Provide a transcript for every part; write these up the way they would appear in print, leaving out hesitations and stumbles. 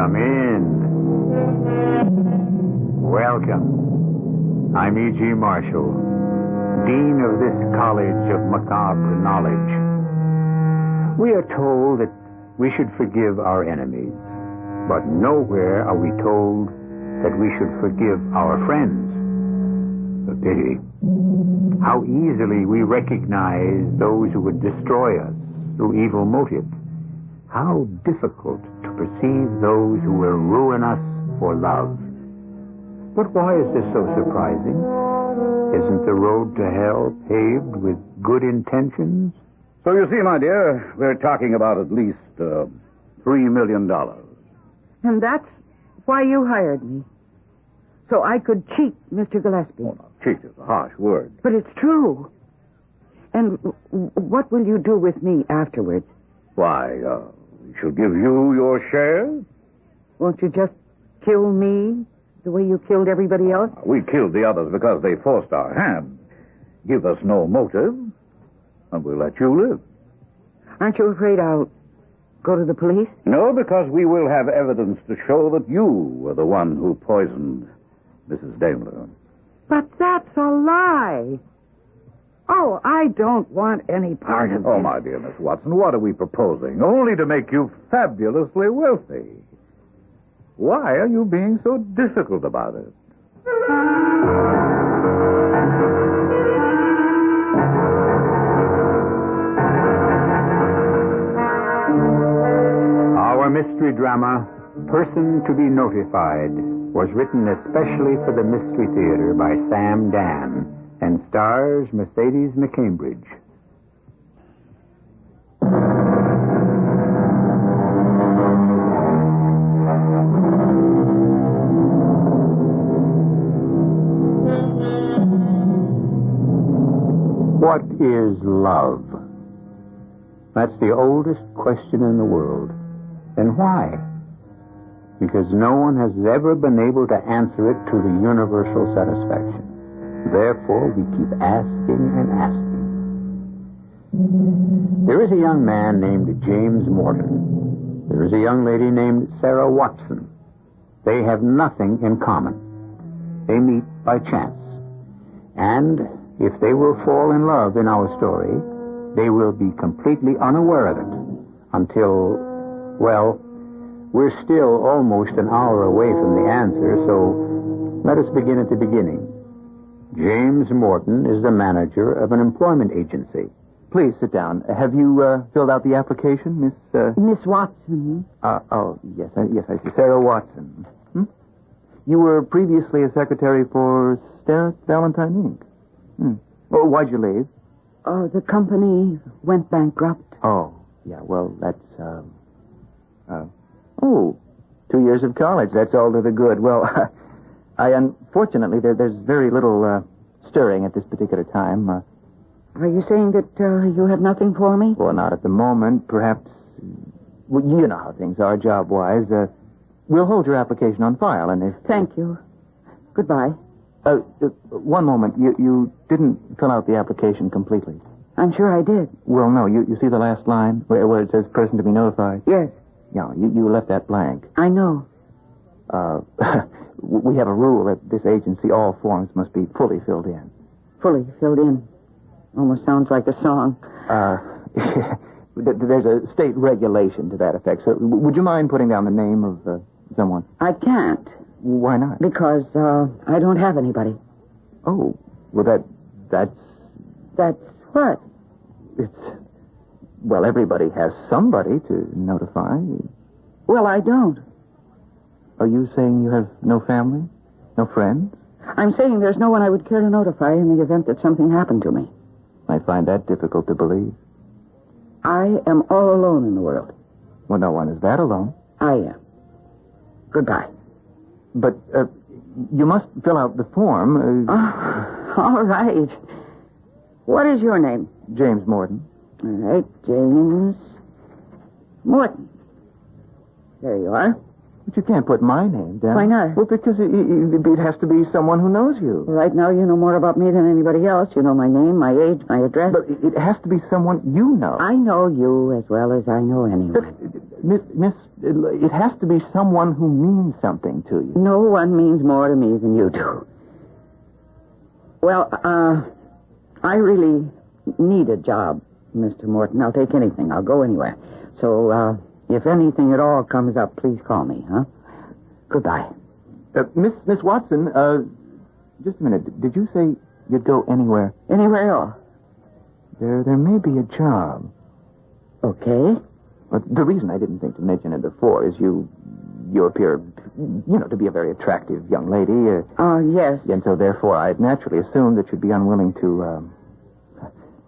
Come in. Welcome. I'm E.G. Marshall, Dean of this College of Macabre Knowledge. We are told that we should forgive our enemies, but nowhere are we told that we should forgive our friends. A pity. How easily we recognize those who would destroy us through evil motives. How difficult to perceive those who will ruin us for love. But why is this so surprising? Isn't the road to hell paved with good intentions? So you see, my dear, we're talking about at least $3 million. And that's why you hired me. So I could cheat Mr. Gillespie. Oh, no, cheat is a harsh word. But it's true. And what will you do with me afterwards? Why, we shall give you your share. Won't you just kill me the way you killed everybody else? We killed the others because they forced our hand. Give us no motive, and we'll let you live. Aren't you afraid I'll go to the police? No, because we will have evidence to show that you were the one who poisoned Mrs. Daimler. But that's a lie. Oh, I don't want any part of this. Oh, my dear Miss Watson, what are we proposing? Only to make you fabulously wealthy. Why are you being so difficult about it? Our mystery drama, Person to be Notified, was written especially for the Mystery Theater by Sam Dann and stars Mercedes McCambridge. What is love? That's the oldest question in the world. And why? Because no one has ever been able to answer it to the universal satisfaction. Therefore, we keep asking and asking. There is a young man named James Morton. There is a young lady named Sarah Watson. They have nothing in common. They meet by chance. And if they will fall in love in our story, they will be completely unaware of it until, well, we're still almost an hour away from the answer, so let us begin at the beginning. James Morton is the manager of an employment agency. Please sit down. Have you filled out the application, Miss... Miss Watson. Yes, I see. Sarah Watson. Hmm? You were previously a secretary for Starrett Valentine Inc. Well, why'd you leave? Oh, the company went bankrupt. Oh, yeah, well, that's, 2 years of college. That's all to the good. Well, unfortunately, there's very little stirring at this particular time. Are you saying that you have nothing for me? Well, not at the moment. Perhaps, well, you know how things are job-wise. We'll hold your application on file, and if... Thank you. Goodbye. One moment. You didn't fill out the application completely. I'm sure I did. Well, no. You see the last line where it says person to be notified? Yes. Yeah, you left that blank. I know. We have a rule at this agency, all forms must be fully filled in. Fully filled in. Almost sounds like a song. There's a state regulation to that effect. So would you mind putting down the name of someone? I can't. Why not? Because I don't have anybody. Oh, well, that's... That's what? Well, everybody has somebody to notify. Well, I don't. Are you saying you have no family? No friends? I'm saying there's no one I would care to notify in the event that something happened to me. I find that difficult to believe. I am all alone in the world. Well, no one is that alone. I am. Goodbye. But you must fill out the form. All right. What is your name? James Morton. All right, James Morton. There you are. But you can't put my name down. Why not? Well, because it has to be someone who knows you. Right now, you know more about me than anybody else. You know my name, my age, my address. But it has to be someone you know. I know you as well as I know anyone. Miss, it has to be someone who means something to you. No one means more to me than you do. Well, I really need a job, Mr. Morton. I'll take anything. I'll go anywhere. So, if anything at all comes up, please call me, huh? Goodbye. Miss Watson, just a minute. Did you say you'd go anywhere? Anywhere at all. There may be a job. Okay. But the reason I didn't think to mention it before is you appear, to be a very attractive young lady. Yes. And so, therefore, I'd naturally assumed that you'd be unwilling to,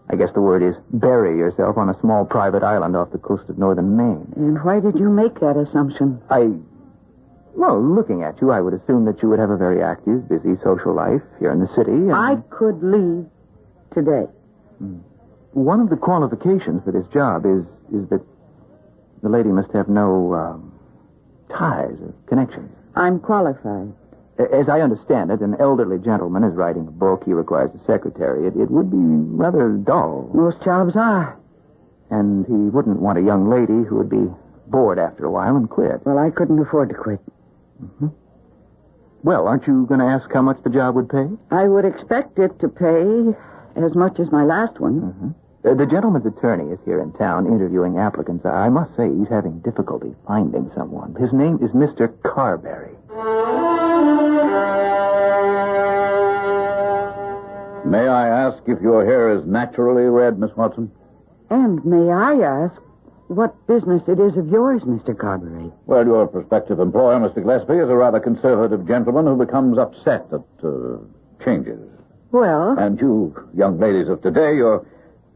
I guess the word is, bury yourself on a small private island off the coast of northern Maine. And why did you make that assumption? Well, looking at you, I would assume that you would have a very active, busy social life here in the city. And I could leave today. One of the qualifications for this job is that the lady must have no ties or connections. I'm qualified. As I understand it, an elderly gentleman is writing a book. He requires a secretary. It would be rather dull. Most jobs are. And he wouldn't want a young lady who would be bored after a while and quit. Well, I couldn't afford to quit. Mm-hmm. Well, aren't you going to ask how much the job would pay? I would expect it to pay as much as my last one. Mm-hmm. The gentleman's attorney is here in town interviewing applicants. I must say he's having difficulty finding someone. His name is Mr. Carberry. May I ask if your hair is naturally red, Miss Watson? And may I ask what business it is of yours, Mr. Carberry? Well, your prospective employer, Mr. Gillespie, is a rather conservative gentleman who becomes upset at changes. Well? And you, young ladies of today, you're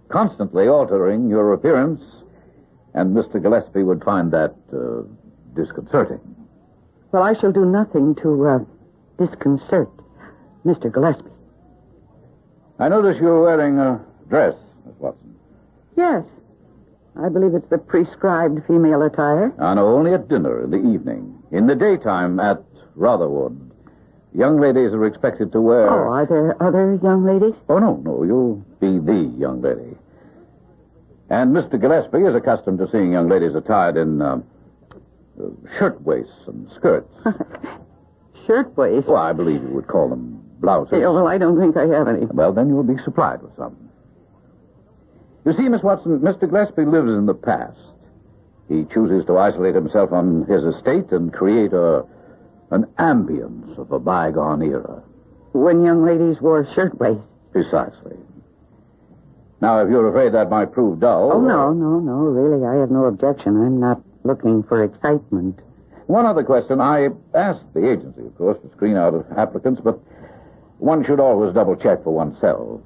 constantly altering your appearance, and Mr. Gillespie would find that disconcerting. Well, I shall do nothing to disconcert Mr. Gillespie. I notice you're wearing a dress, Miss Watson. Yes. I believe it's the prescribed female attire. I know, only at dinner in the evening. In the daytime at Rotherwood, young ladies are expected to wear... Oh, are there other young ladies? Oh, no, you'll be the young lady. And Mr. Gillespie is accustomed to seeing young ladies attired in shirtwaists and skirts. Shirtwaists? Well, I believe you would call them blouses. Yeah, well, I don't think I have any. Well, then you'll be supplied with some. You see, Miss Watson, Mr. Gillespie lives in the past. He chooses to isolate himself on his estate and create an ambience of a bygone era. When young ladies wore shirtwaists. Precisely. Now, if you're afraid that might prove dull... Oh, no, really, I have no objection. I'm not looking for excitement. One other question. I asked the agency, of course, to screen out applicants, but one should always double-check for oneself.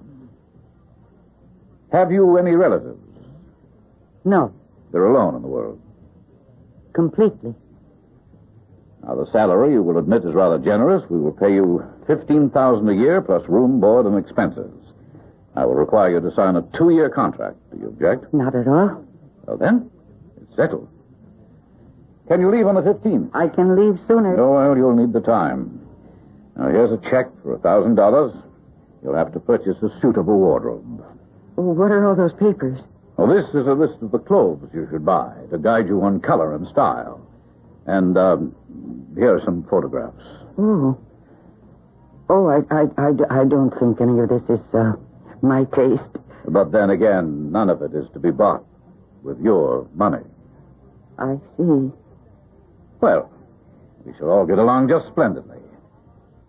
Have you any relatives? No. They're alone in the world. Completely. Now, the salary, you will admit, is rather generous. We will pay you $15,000 a year plus room, board, and expenses. I will require you to sign a 2-year contract. Do you object? Not at all. Well, then, it's settled. Can you leave on the 15th? I can leave sooner. No, well, you'll need the time. Now, here's a check for $1,000. You'll have to purchase a suitable wardrobe. What are all those papers? Well, this is a list of the clothes you should buy to guide you on color and style. And, here are some photographs. Oh. Oh, I don't think any of this is, my taste. But then again, none of it is to be bought with your money. I see. Well, we shall all get along just splendidly.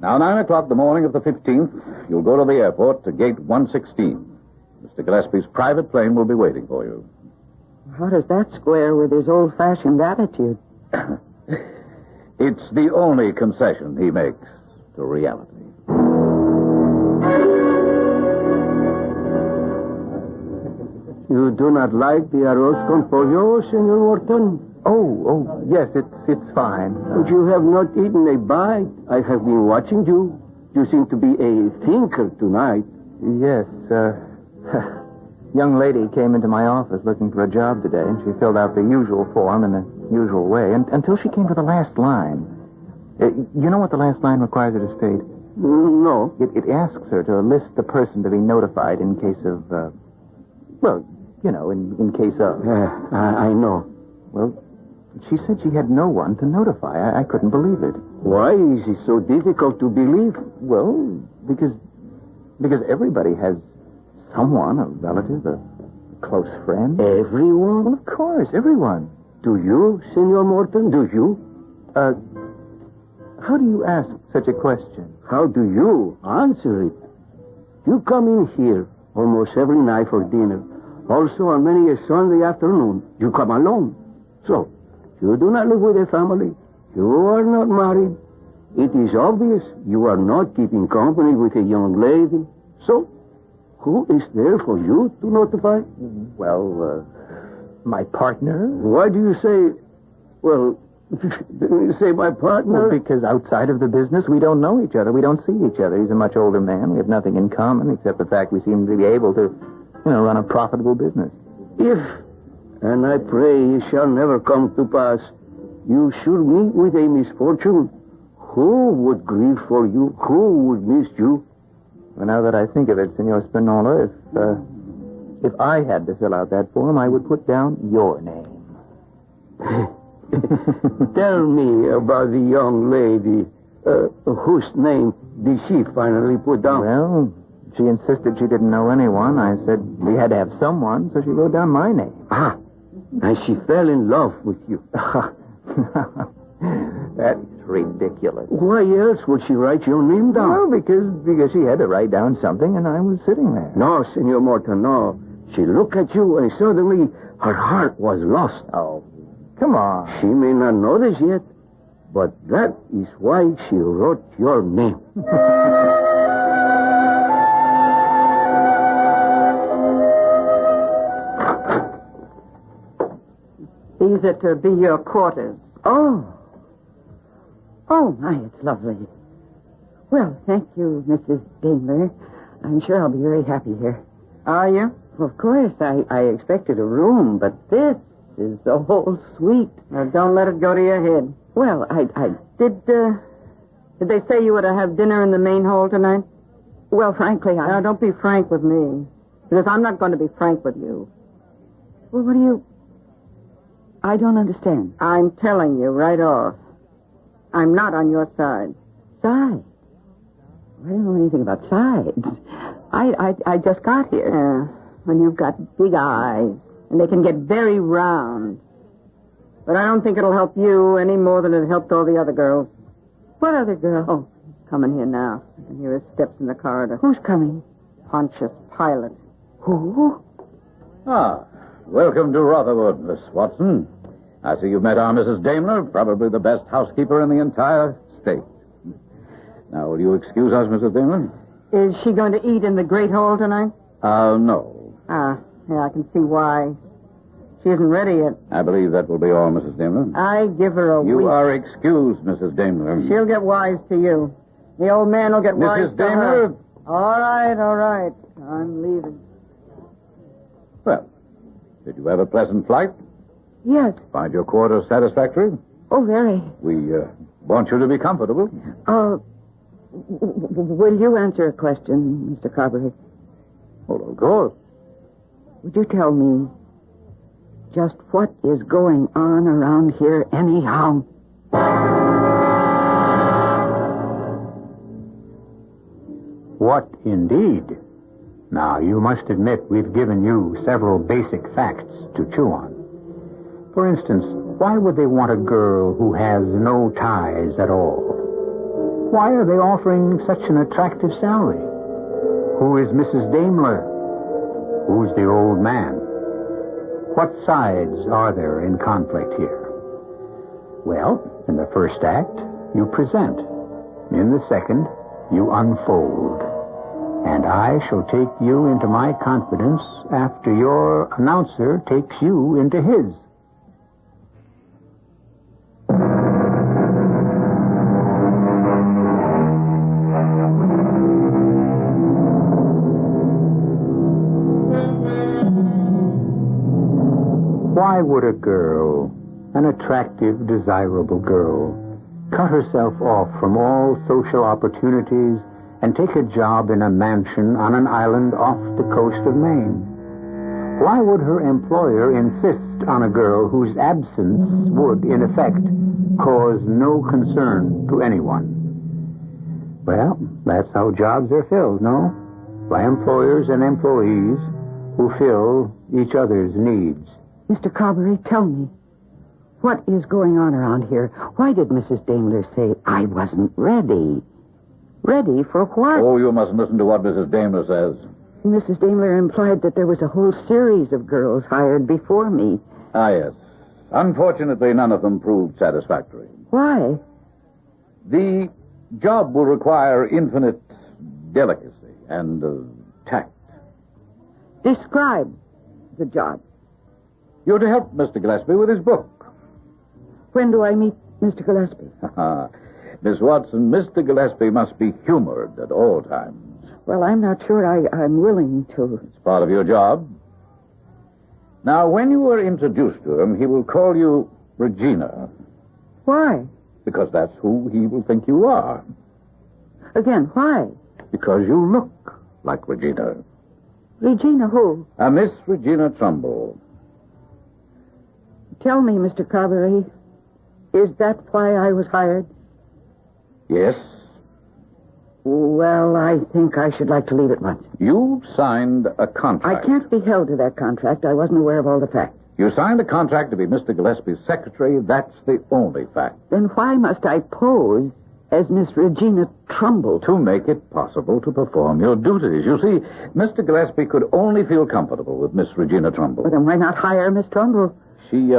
Now, 9 o'clock the morning of the 15th, you'll go to the airport to gate 116. Mr. Gillespie's private plane will be waiting for you. How does that square with his old-fashioned attitude? It's the only concession he makes to reality. You do not like the arroz con pollo, Senor Horton? Oh, yes, it's fine. But you have not eaten a bite. I have been watching you. You seem to be a thinker tonight. Yes, young lady came into my office looking for a job today, and she filled out the usual form in the usual way, until she came to the last line. You know what the last line requires her to state? No. It asks her to list the person to be notified in case of, in case of. I know. Well, She said she had no one to notify. I couldn't believe it. Why is it so difficult to believe? Well, because everybody has someone, a relative, a close friend. Everyone? Well, of course, everyone. Do you, Senor Morton? Do you? How do you ask such a question? How do you answer it? You come in here almost every night for dinner. Also, on many a Sunday afternoon, you come alone. So, you do not live with a family. You are not married. It is obvious you are not keeping company with a young lady. So, who is there for you to notify? Well, my partner. Why do you say, well, didn't you say my partner? Well, because outside of the business, we don't know each other. We don't see each other. He's a much older man. We have nothing in common except the fact we seem to be able to, run a profitable business. If, and I pray it shall never come to pass, you should meet with a misfortune, who would grieve for you? Who would miss you? Well, now that I think of it, Senor Spinola, if I had to fill out that form, I would put down your name. Tell me about the young lady. Whose name did she finally put down? Well, she insisted she didn't know anyone. I said we had to have someone, so she wrote down my name. Ah, and she fell in love with you. That's ridiculous. Why else would she write your name down? Well, because she had to write down something, and I was sitting there. No, Senor Morton, no. She looked at you, and suddenly her heart was lost. Oh, come on. She may not know this yet, but that is why she wrote your name. These are to be your quarters. Oh, my, it's lovely. Well, thank you, Mrs. Daimler. I'm sure I'll be very happy here. Are you? Well, of course. I expected a room, but this is the whole suite. Now, don't let it go to your head. Well, Did they say you were to have dinner in the main hall tonight? Well, frankly, No, don't be frank with me, because I'm not going to be frank with you. Well, what do you... I don't understand. I'm telling you right off. I'm not on your side. Side? I don't know anything about sides. I just got here. Yeah, and you've got big eyes, and they can get very round. But I don't think it'll help you any more than it helped all the other girls. What other girl? Oh, he's coming here now. I can hear his steps in the corridor. Who's coming? Pontius Pilate. Who? Ah, welcome to Rotherwood, Miss Watson. I see you've met our Mrs. Daimler, probably the best housekeeper in the entire state. Now, will you excuse us, Mrs. Daimler? Is she going to eat in the Great Hall tonight? No. Yeah, I can see why. She isn't ready yet. I believe that will be all, Mrs. Daimler. I give her a week. You are excused, Mrs. Daimler. She'll get wise to you. The old man will get wise Mrs. to her. Daimler? All right. I'm leaving. Well, did you have a pleasant flight? Yes. Find your quarters satisfactory? Oh, very. We want you to be comfortable. Will you answer a question, Mr. Carberry? Oh, of course. Would you tell me just what is going on around here anyhow? What indeed? Now, you must admit we've given you several basic facts to chew on. For instance, why would they want a girl who has no ties at all? Why are they offering such an attractive salary? Who is Mrs. Daimler? Who's the old man? What sides are there in conflict here? Well, in the first act, you present. In the second, you unfold. And I shall take you into my confidence after your announcer takes you into his. Why would a girl, an attractive, desirable girl, cut herself off from all social opportunities and take a job in a mansion on an island off the coast of Maine? Why would her employer insist on a girl whose absence would, in effect, cause no concern to anyone? Well, that's how jobs are filled, no? By employers and employees who fill each other's needs. Mr. Carberry, tell me, what is going on around here? Why did Mrs. Daimler say I wasn't ready? Ready for what? Oh, you mustn't listen to what Mrs. Daimler says. Mrs. Daimler implied that there was a whole series of girls hired before me. Ah, yes. Unfortunately, none of them proved satisfactory. Why? The job will require infinite delicacy and tact. Describe the job. You're to help Mr. Gillespie with his book. When do I meet Mr. Gillespie? Miss Watson, Mr. Gillespie must be humored at all times. Well, I'm not sure I'm willing to. It's part of your job. Now, when you are introduced to him, he will call you Regina. Why? Because that's who he will think you are. Again, why? Because you look like Regina. Regina who? Miss Regina Trumbull. Tell me, Mr. Carberry, is that why I was hired? Yes. Well, I think I should like to leave at once. You signed a contract. I can't be held to that contract. I wasn't aware of all the facts. You signed a contract to be Mr. Gillespie's secretary. That's the only fact. Then why must I pose as Miss Regina Trumbull? To make it possible to perform your duties. You see, Mr. Gillespie could only feel comfortable with Miss Regina Trumbull. Well, then why not hire Miss Trumbull? She,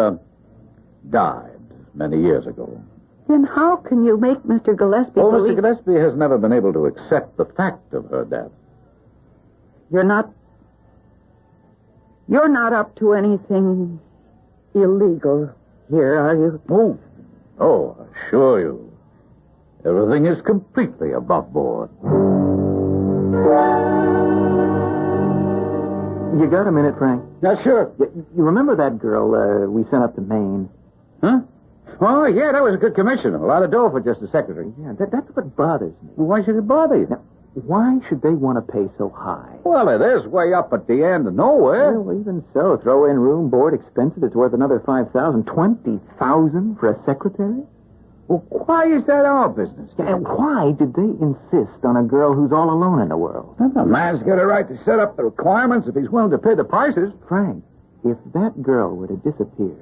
died many years ago. Then how can you make Mr. Gillespie believe... Mr. Gillespie has never been able to accept the fact of her death. You're not up to anything illegal here, are you? Oh, I assure you. Everything is completely above board. You got a minute, Frank? Yeah, sure. You remember that girl we sent up to Maine? Huh? Oh, yeah, that was a good commission. A lot of dough for just a secretary. Yeah, that's what bothers me. Well, why should it bother you? Now, why should they want to pay so high? Well, it is way up at the end of nowhere. Well, even so, throw in room, board, expenses, it's worth another $5,000. $20,000 for a secretary? Well, why is that our business? And why did they insist on a girl who's all alone in the world? A man's got a right to set up the requirements if he's willing to pay the prices. Frank, if that girl were to disappear,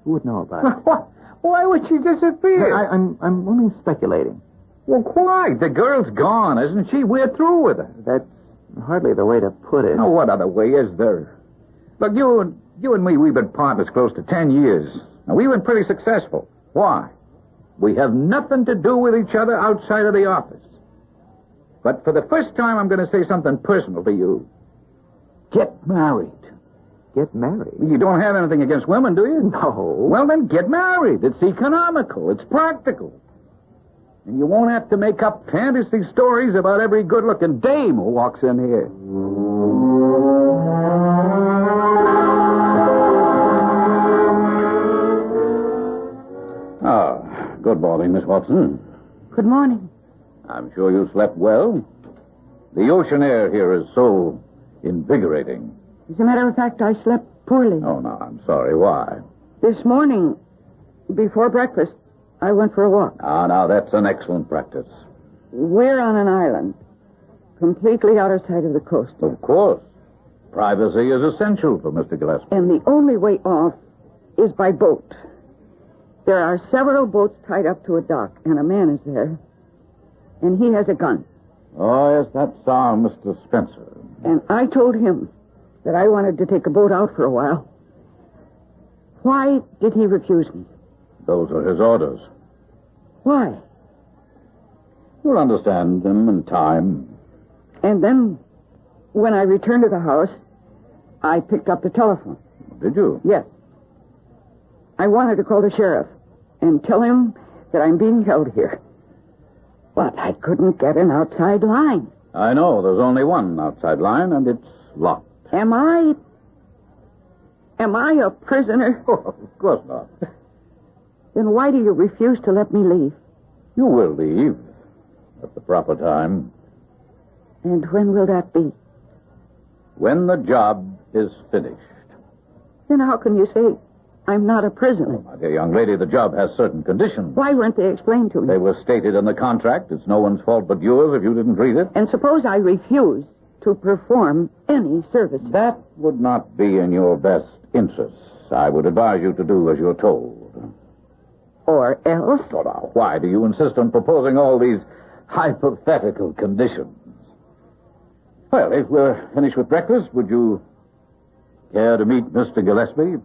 who would know about it? Why would she disappear? I'm only speculating. Well, why? The girl's gone, isn't she? We're through with her. That's hardly the way to put it. Now, what other way is there? Look, you and me, we've been partners close to 10 years. Now, we've been pretty successful. Why? We have nothing to do with each other outside of the office. But for the first time, I'm going to say something personal to you. Get married. Get married? You don't have anything against women, do you? No. Well, then get married. It's economical. It's practical. And you won't have to make up fantasy stories about every good-looking dame who walks in here. Good morning, Miss Watson. Good morning. I'm sure you slept well. The ocean air here is so invigorating. As a matter of fact, I slept poorly. Oh, no, I'm sorry. Why? This morning, before breakfast, I went for a walk. Now, that's an excellent practice. We're on an island, completely out of sight of the coast. Of course. Privacy is essential for Mr. Gillespie. And the only way off is by boat. There are several boats tied up to a dock, and a man is there, and he has a gun. Oh, yes, that's our Mr. Spencer. And I told him that I wanted to take a boat out for a while. Why did he refuse me? Those are his orders. Why? You'll understand him in time. And then, when I returned to the house, I picked up the telephone. Did you? Yes. I wanted to call the sheriff and tell him that I'm being held here. But I couldn't get an outside line. I know. There's only one outside line, and it's locked. Am I a prisoner? Oh, of course not. Then why do you refuse to let me leave? You will leave at the proper time. And when will that be? When the job is finished. Then how can you say I'm not a prisoner? My dear young lady, the job has certain conditions. Why weren't they explained to me? They were stated in the contract. It's no one's fault but yours if you didn't read it. And suppose I refuse to perform any service? That would not be in your best interests. I would advise you to do as you're told. Or else? So now, why do you insist on proposing all these hypothetical conditions? Well, if we're finished with breakfast, would you care to meet Mr. Gillespie?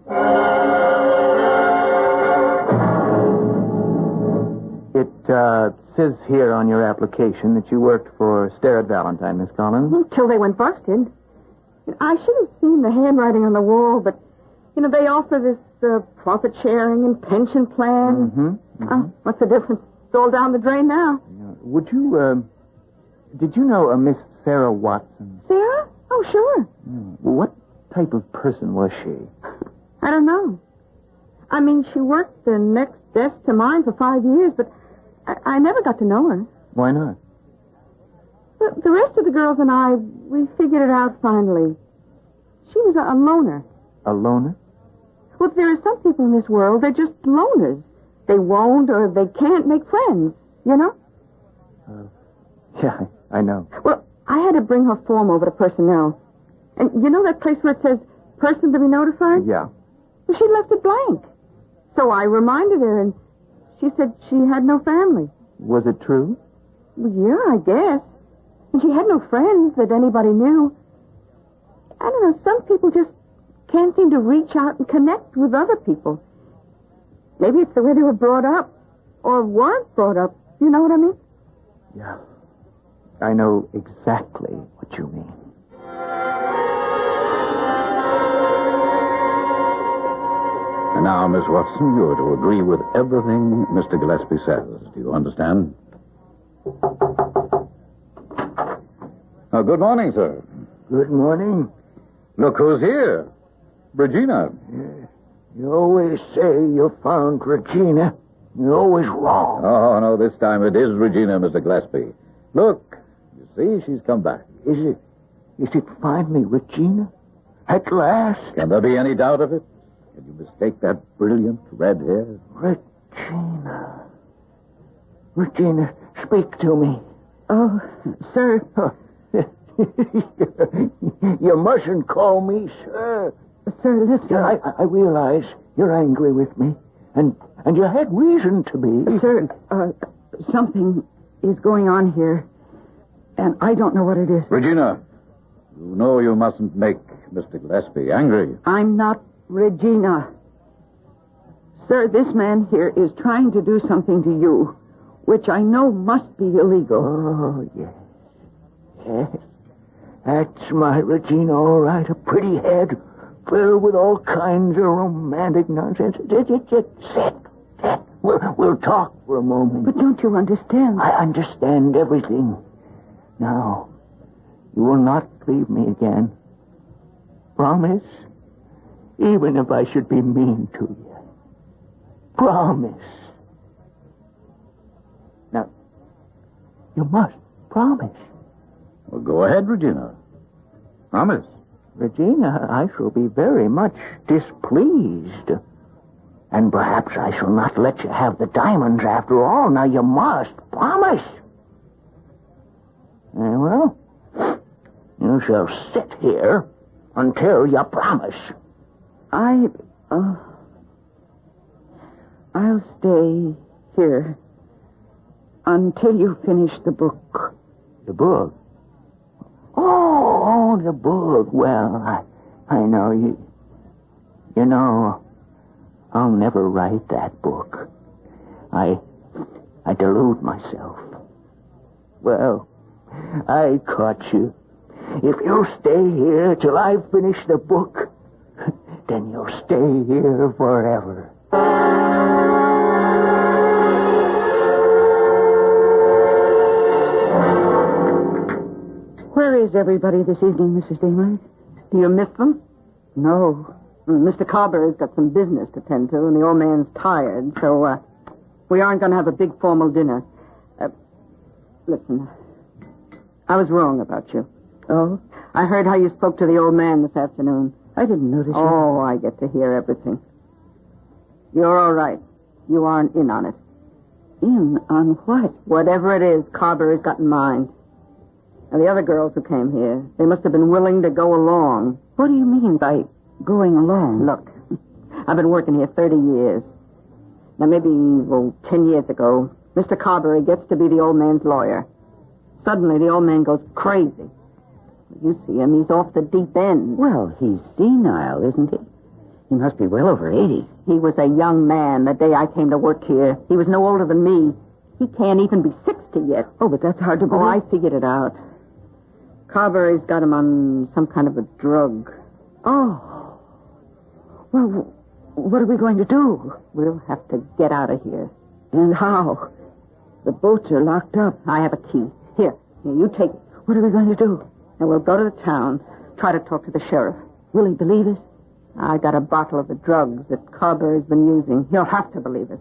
It says here on your application that you worked for Starrett Valentine, Miss Collins. Until they went busted. I should have seen the handwriting on the wall, but, they offer this profit sharing and pension plan. What's the difference? It's all down the drain now. Would you, did you know a Miss Sarah Watson? Sarah? Oh, sure. What type of person was she? I don't know. I mean, she worked the next desk to mine for 5 years, but I never got to know her. Why not? The rest of the girls and I, we figured it out finally. She was a loner. A loner? Well, there are some people in this world, they're just loners. They won't or they can't make friends, Yeah, I know. Well, I had to bring her form over to personnel. And you know that place where it says person to be notified? Yeah. Well, she left it blank. So I reminded her, and she said she had no family. Was it true? Well, yeah, I guess. And she had no friends that anybody knew. I don't know, some people just can't seem to reach out and connect with other people. Maybe it's the way they were brought up, or weren't brought up. You know what I mean? Yeah. I know exactly what you mean. And now, Miss Watson, you're to agree with everything Mr. Gillespie says. Do you understand? Good morning, sir. Good morning. Look who's here. Regina. You always say you found Regina. You're always wrong. Oh, no, this time it is Regina, Mr. Gillespie. Look, you see, she's come back. Is it finally Regina? At last? Can there be any doubt of it? Can you mistake that brilliant red hair? Regina. Regina, speak to me. Oh, sir. You mustn't call me sir. Sir, listen. I realize you're angry with me, and you had reason to be. Sir, something is going on here, and I don't know what it is. Regina, you know you mustn't make Mr. Gillespie angry. I'm not Regina. Sir, this man here is trying to do something to you, which I know must be illegal. Oh, yes. Yes. That's my Regina, all right. A pretty head filled with all kinds of romantic nonsense. Sit. We'll talk for a moment. But don't you understand? I understand everything. Now, you will not leave me again. Promise? Even if I should be mean to you. Promise. Now, you must promise. Well, go ahead, Regina. Promise. Regina, I shall be very much displeased. And perhaps I shall not let you have the diamonds after all. Now, you must promise. Well, you shall sit here until you promise. I'll stay here until you finish the book. The book? Oh, the book. Well, I know you. You know, I'll never write that book. I delude myself. Well, I caught you. If you stay here till I finish the book, then you'll stay here forever. Where is everybody this evening, Mrs. Damon? Do you miss them? No. Mr. Carberry's got some business to tend to, and the old man's tired, so we aren't going to have a big formal dinner. Listen, I was wrong about you. Oh? I heard how you spoke to the old man this afternoon. I didn't notice you. Oh, I get to hear everything. You're all right. You aren't in on it. In on what? Whatever it is, Carberry's got in mind. And the other girls who came here, they must have been willing to go along. What do you mean by going along? Look, I've been working here 30 years. Now, maybe, 10 years ago, Mr. Carberry gets to be the old man's lawyer. Suddenly, the old man goes crazy. You see him, he's off the deep end. Well, he's senile, isn't he? He must be well over 80. He was a young man the day I came to work here. He was no older than me. He can't even be 60 yet. Oh, but that's hard to believe. Oh, I figured it out. Carberry's got him on some kind of a drug. Oh. Well, what are we going to do? We'll have to get out of here. And how? The boats are locked up. I have a key. Here, you take it. What are we going to do? And we'll go to the town, try to talk to the sheriff. Will he believe us? I got a bottle of the drugs that Carberry's been using. He'll have to believe us.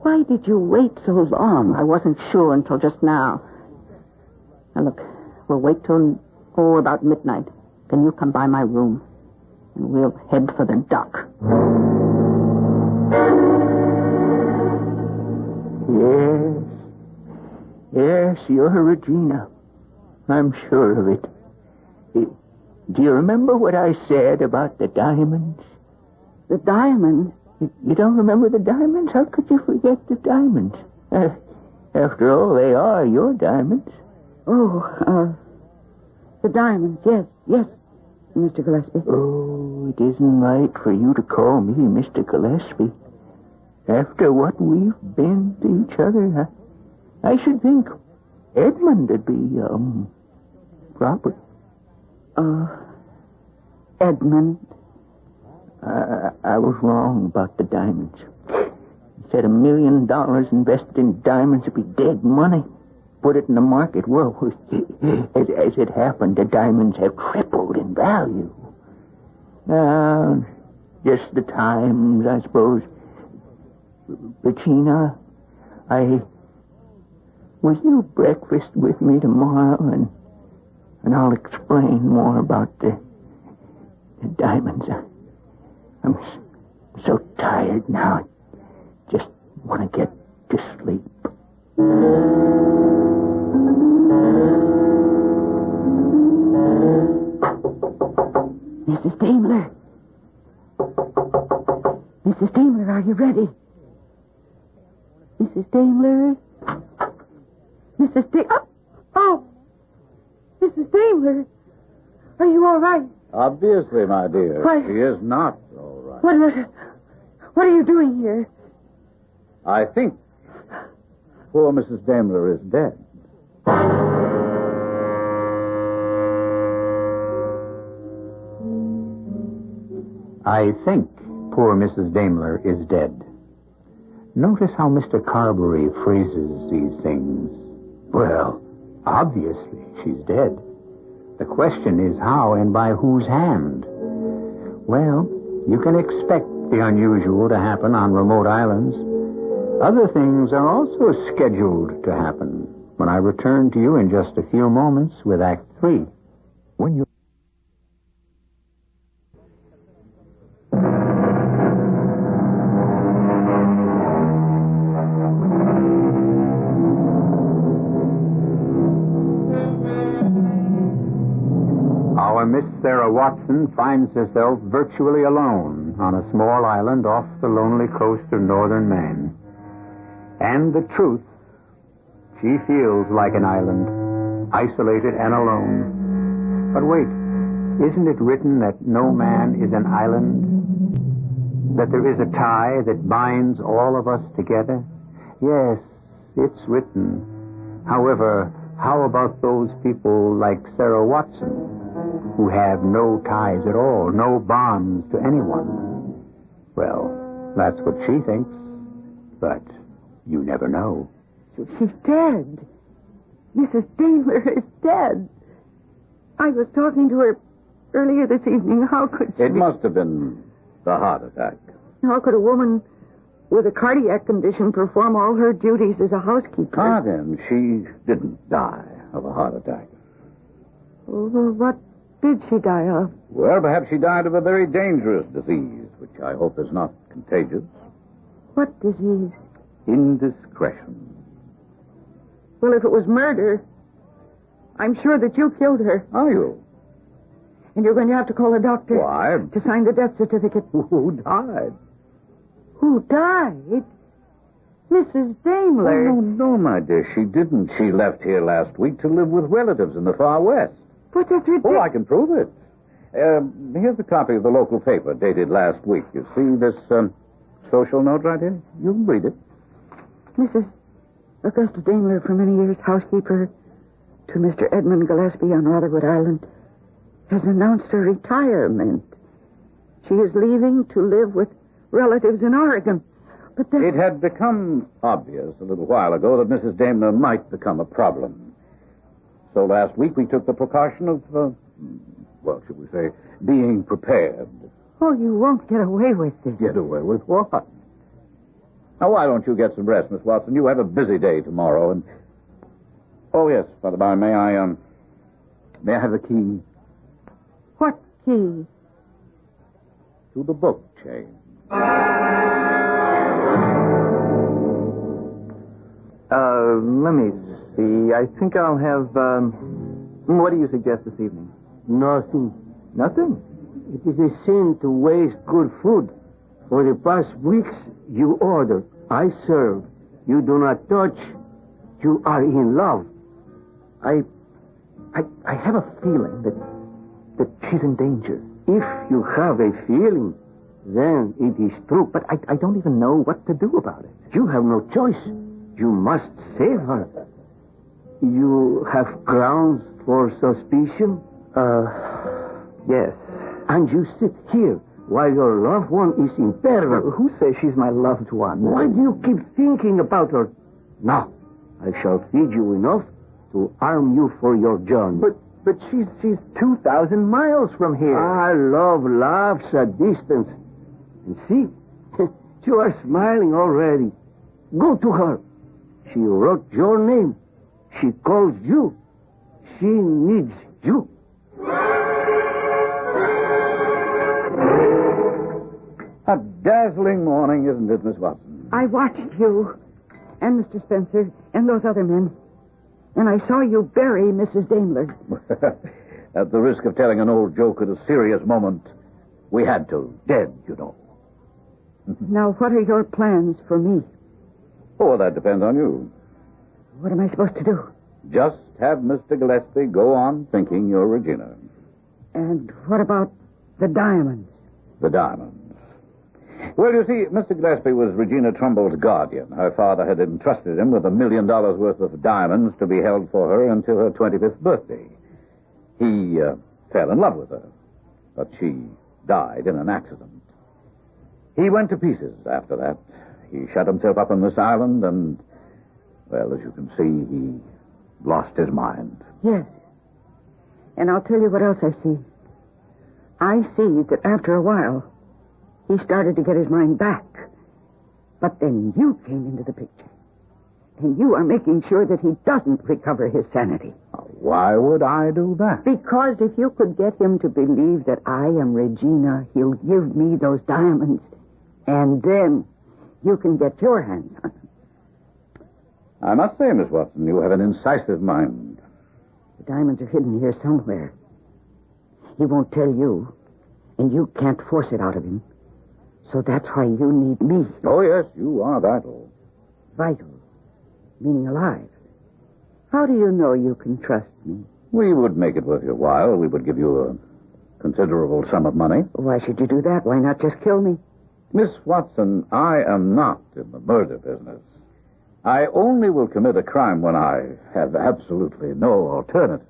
Why did you wait so long? I wasn't sure until just now. Now, look, we'll wait till, about midnight. Then you come by my room, and we'll head for the dock. Yes, you're Regina. I'm sure of it. Do you remember what I said about the diamonds? The diamonds? You don't remember the diamonds? How could you forget the diamonds? After all, they are your diamonds. Oh, the diamonds, yes, Mr. Gillespie. Oh, it isn't right for you to call me Mr. Gillespie. After what we've been to each other, I should think Edmund would be, proper. Edmund? I was wrong about the diamonds. You said $1 million invested in diamonds would be dead money. Put it in the market. Well, as it happened, the diamonds have tripled in value. Just the times, I suppose. Regina, will you breakfast with me tomorrow, and I'll explain more about the diamonds. I'm so tired now. I just want to get to sleep. Mrs. Daimler. Mrs. Daimler, are you ready? Mrs. Daimler? Mrs. Mrs. Daimler, are you all right? Obviously, my dear. Why- She is not all right. What are you doing here? I think poor Mrs. Daimler is dead. I think poor Mrs. Daimler is dead. Notice how Mr. Carberry phrases these things. Well, obviously, she's dead. The question is how and by whose hand. Well, you can expect the unusual to happen on remote islands. Other things are also scheduled to happen when I return to you in just a few moments with Act 3. When you... Our Miss Sarah Watson finds herself virtually alone on a small island off the lonely coast of northern Maine. And the truth, she feels like an island, isolated and alone. But wait, isn't it written that no man is an island? That there is a tie that binds all of us together? Yes, it's written. However, how about those people like Sarah Watson, who have no ties at all, no bonds to anyone? Well, that's what she thinks. But you never know. She's dead. Mrs. Daimler is dead. I was talking to her earlier this evening. How could she... It must have been the heart attack. How could a woman with a cardiac condition perform all her duties as a housekeeper? Then, she didn't die of a heart attack. Well, what did she die of? Well, perhaps she died of a very dangerous disease, which I hope is not contagious. What disease? Indiscretion. Well, if it was murder, I'm sure that you killed her. Are you? And you're going to have to call a doctor. Why? To sign the death certificate. Who died? Who died? Mrs. Daimler. Oh, no, my dear, she didn't. She left here last week to live with relatives in the far west. But that's ridiculous. Oh, I can prove it. Here's a copy of the local paper dated last week. You see this social note right here? You can read it. Mrs. Augusta Daimler, for many years housekeeper to Mr. Edmund Gillespie on Rotherwood Island, has announced her retirement. She is leaving to live with relatives in Oregon. But that... It had become obvious a little while ago that Mrs. Daimler might become a problem. So last week we took the precaution of, well, should we say, being prepared. Oh, you won't get away with this. Get away with what? Now, why don't you get some rest, Miss Watson? You have a busy day tomorrow, and... Oh, yes, by the by, may I have the key? What key? To the book chain. Let me see. I think I'll have, what do you suggest this evening? Nothing. Nothing? It is a sin to waste good food. For the past weeks, you order. I serve. You do not touch. You are in love. I have a feeling that she's in danger. If you have a feeling, then it is true. But I don't even know what to do about it. You have no choice. You must save her. You have grounds for suspicion? Yes. And you sit here while your loved one is in peril. Who says she's my loved one? Why do you keep thinking about her? Now, I shall feed you enough to arm you for your journey. But she's 2,000 miles from here. Love laughs at distance. And see, you are smiling already. Go to her. She wrote your name. She calls you. She needs you. A dazzling morning, isn't it, Miss Watson? I watched you and Mr. Spencer and those other men, and I saw you bury Mrs. Daimler. At the risk of telling an old joke at a serious moment, we had to. Dead, you know. Now, what are your plans for me? Oh, that depends on you. What am I supposed to do? Just have Mr. Gillespie go on thinking you're Regina. And what about the diamonds? The diamonds. Well, you see, Mr. Gillespie was Regina Trumbull's guardian. Her father had entrusted him with $1 million worth of diamonds to be held for her until her 25th birthday. He fell in love with her, but she died in an accident. He went to pieces after that. He shut himself up on this island and, well, as you can see, he lost his mind. Yes. And I'll tell you what else I see. I see that after a while, he started to get his mind back. But then you came into the picture. And you are making sure that he doesn't recover his sanity. Why would I do that? Because if you could get him to believe that I am Regina, he'll give me those diamonds. And then you can get your hands on them. I must say, Miss Watson, you have an incisive mind. The diamonds are hidden here somewhere. He won't tell you, and you can't force it out of him. So that's why you need me. Oh, yes, you are vital. Vital, meaning alive. How do you know you can trust me? We would make it worth your while. We would give you a considerable sum of money. Why should you do that? Why not just kill me? Miss Watson, I am not in the murder business. I only will commit a crime when I have absolutely no alternative.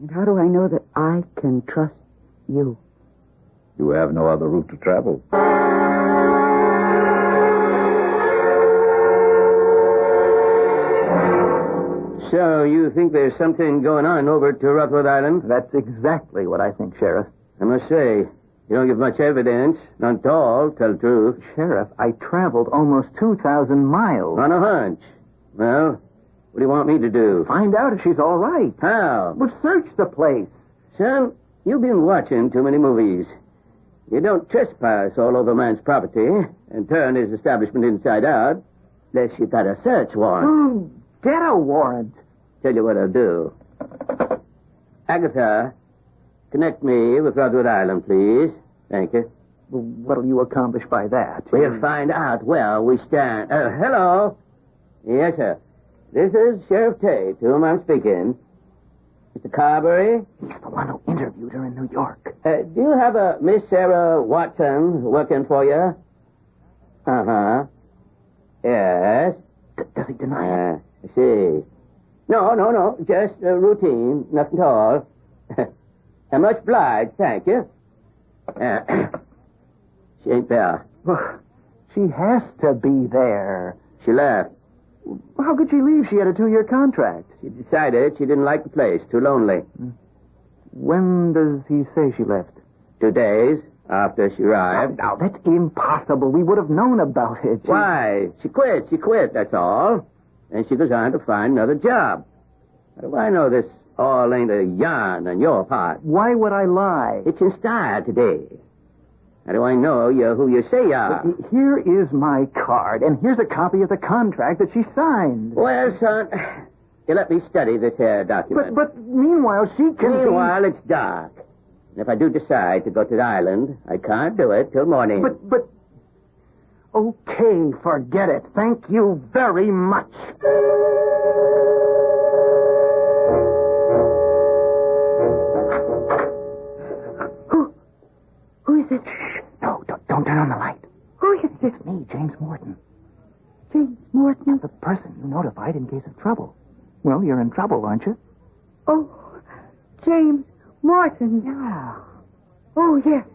And how do I know that I can trust you? You have no other route to travel. So, you think there's something going on over to Rotherwood Island? That's exactly what I think, Sheriff. I must say, you don't give much evidence. None at all, tell the truth. Sheriff, I traveled almost 2,000 miles. On a hunch. Well, What do you want me to do? Find out if she's all right. How? Well, search the place. Son, you've been watching too many movies. You don't trespass all over a man's property and turn his establishment inside out unless you got a search warrant. Oh, get a warrant. Tell you what I'll do. Agatha, connect me with Rodwood Island, please. Thank you. Well, what'll you accomplish by that? We'll find out where we stand. Hello? Yes, sir. This is Sheriff Tate, to whom I'm speaking. Mr. Carberry? He's the one who interviewed her in New York. Do you have a Miss Sarah Watson working for you? Uh-huh. Yes. Does he deny it? I see. No. Just routine. Nothing at all. I'm much obliged, thank you. She ain't there. Well, she has to be there. She left. How could she leave? She had a 2-year contract. She decided she didn't like the place. Too lonely. When does he say she left? 2 days after she arrived. Now, that's impossible. We would have known about it. Why? She quit, that's all. And she goes on to find another job. How do I know this all ain't a yarn on your part? Why would I lie? It's in style today. How do I know you're who you say you are? Here is my card, and here's a copy of the contract that she signed. Well, son, you let me study this here document. But meanwhile, she can Meanwhile, it's dark. And if I do decide to go to the island, I can't do it till morning. But... Okay, forget it. Thank you very much. Who is it? Shh. No, don't turn on the light. Who is this? It's me, James Morton. James Morton? The person you notified in case of trouble. Well, you're in trouble, aren't you? Oh, James Morton. Yeah. Oh, yes.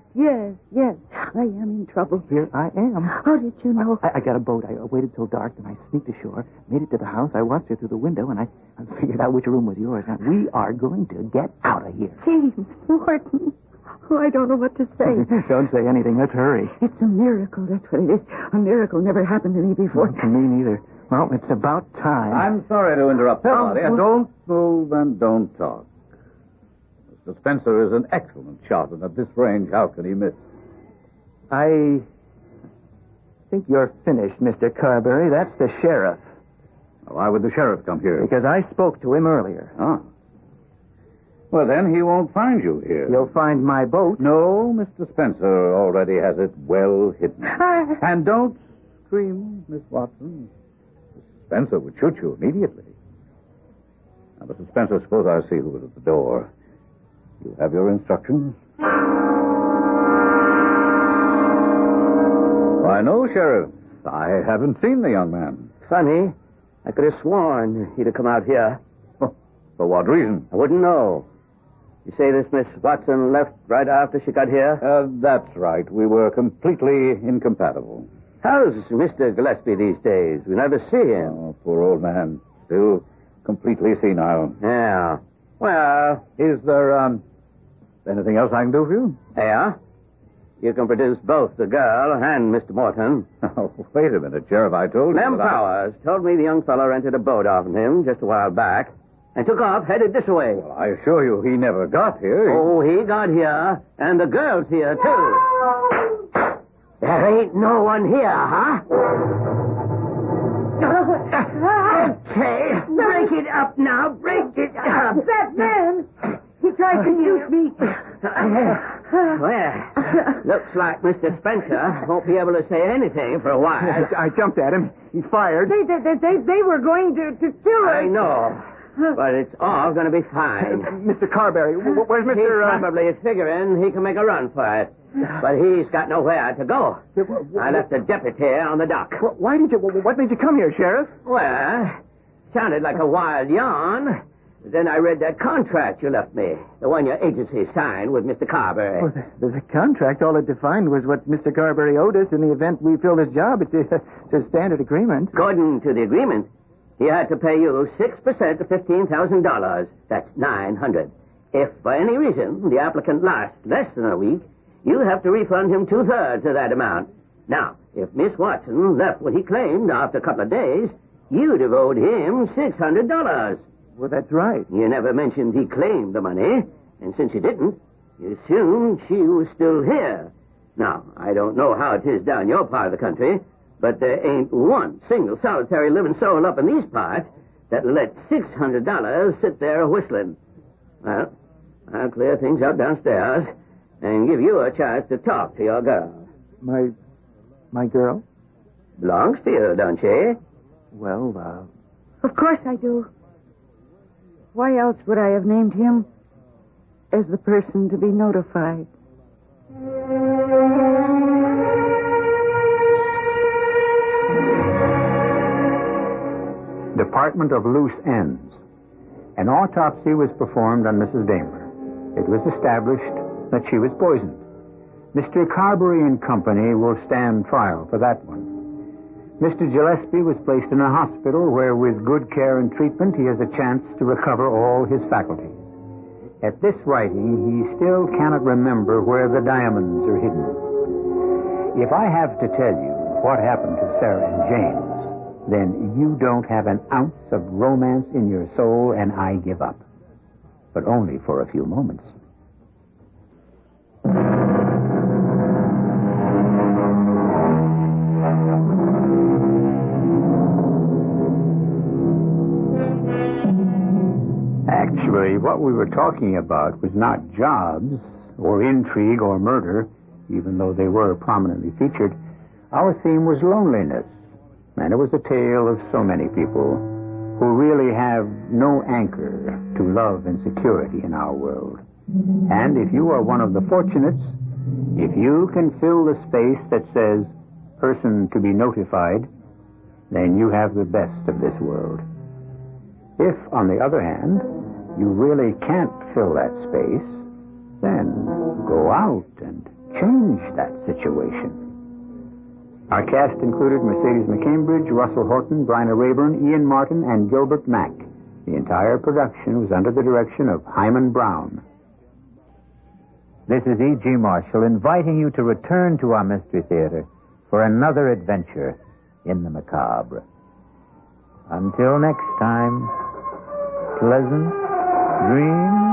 I am in trouble. Here I am. How did you know? I got a boat. I waited till dark, then I sneaked ashore, made it to the house. I watched her through the window, and I figured out which room was yours. Now, we are going to get out of here. James Morton. Oh, I don't know what to say. Don't say anything. Let's hurry. It's a miracle, that's what it is. A miracle never happened to me before. Well, to me neither. Well, it's about time. I'm sorry to interrupt. Oh, Don't move and don't talk. Mr. Spencer is an excellent shot, and at this range, how can he miss? I think you're finished, Mr. Carberry. That's the sheriff. Why would the sheriff come here? Because I spoke to him earlier. Ah. Well, then he won't find you here. You'll find my boat. No, Mr. Spencer already has it well hidden. And don't scream, Miss Watson. Mr. Spencer would shoot you immediately. Now, Mr. Spencer, suppose I see who is at the door. You have your instructions? Why, no, Sheriff. I haven't seen the young man. Funny. I could have sworn he'd have come out here. For what reason? I wouldn't know. You say this Miss Watson left right after she got here? That's right. We were completely incompatible. How's Mr. Gillespie these days? We never see him. Oh, poor old man. Still completely senile. Yeah. Well... Is there, anything else I can do for you? Yeah. You can produce both the girl and Mr. Morton. Oh, wait a minute, Sheriff. I told you Lem that Powers told me the young fellow rented a boat off of him just a while back and took off headed this way. Well, I assure you he never got here. Oh, he got here, and the girl's here, too. There ain't no one here, huh? Okay, break it up now, break it up. That man! He tried to shoot me. Well, looks like Mr. Spencer won't be able to say anything for a while. I jumped at him. He fired. They were going to kill us. I know, but it's all going to be fine. Mr. Carberry, where's Mr. He's probably figuring he can make a run for it. But he's got nowhere to go. I left a deputy on the dock. Why did you... What made you come here, Sheriff? Well, sounded like a wild yarn. Then I read that contract you left me. The one your agency signed with Mr. Carberry. Well, the contract, all it defined was what Mr. Carberry owed us in the event we filled his job. It's a standard agreement. According to the agreement, he had to pay you 6% of $15,000. That's $900. If for any reason the applicant lasts less than a week, you have to refund him 2/3 of that amount. Now, if Miss Watson left what he claimed after a couple of days, You'd have owed him $600. Well, that's right. You never mentioned he claimed the money, and since you didn't, you assumed she was still here. Now, I don't know how it is down your part of the country, but there ain't one single solitary living soul up in these parts that'll let $600 sit there whistling. Well, I'll clear things up downstairs and give you a chance to talk to your girl. My girl? Belongs to you, don't she? Well, Of course I do. Why else would I have named him as the person to be notified? Department of Loose Ends. An autopsy was performed on Mrs. Damer. It was established that she was poisoned. Mr. Carberry and Company will stand trial for that one. Mr. Gillespie was placed in a hospital where, with good care and treatment, he has a chance to recover all his faculties. At this writing, he still cannot remember where the diamonds are hidden. If I have to tell you what happened to Sarah and James, then you don't have an ounce of romance in your soul, and I give up. But only for a few moments. Actually, what we were talking about was not jobs or intrigue or murder, even though they were prominently featured. Our theme was loneliness, and it was a tale of so many people who really have no anchor to love and security in our world. And if you are one of the fortunates, if you can fill the space that says person to be notified, then you have the best of this world. If, on the other hand, you really can't fill that space, then go out and change that situation. Our cast included Mercedes McCambridge, Russell Horton, Bryna Raeburn, Ian Martin, and Gilbert Mack. The entire production was under the direction of Himan Brown. This is E.G. Marshall inviting you to return to our Mystery Theater for another adventure in the macabre. Until next time, pleasant dreams.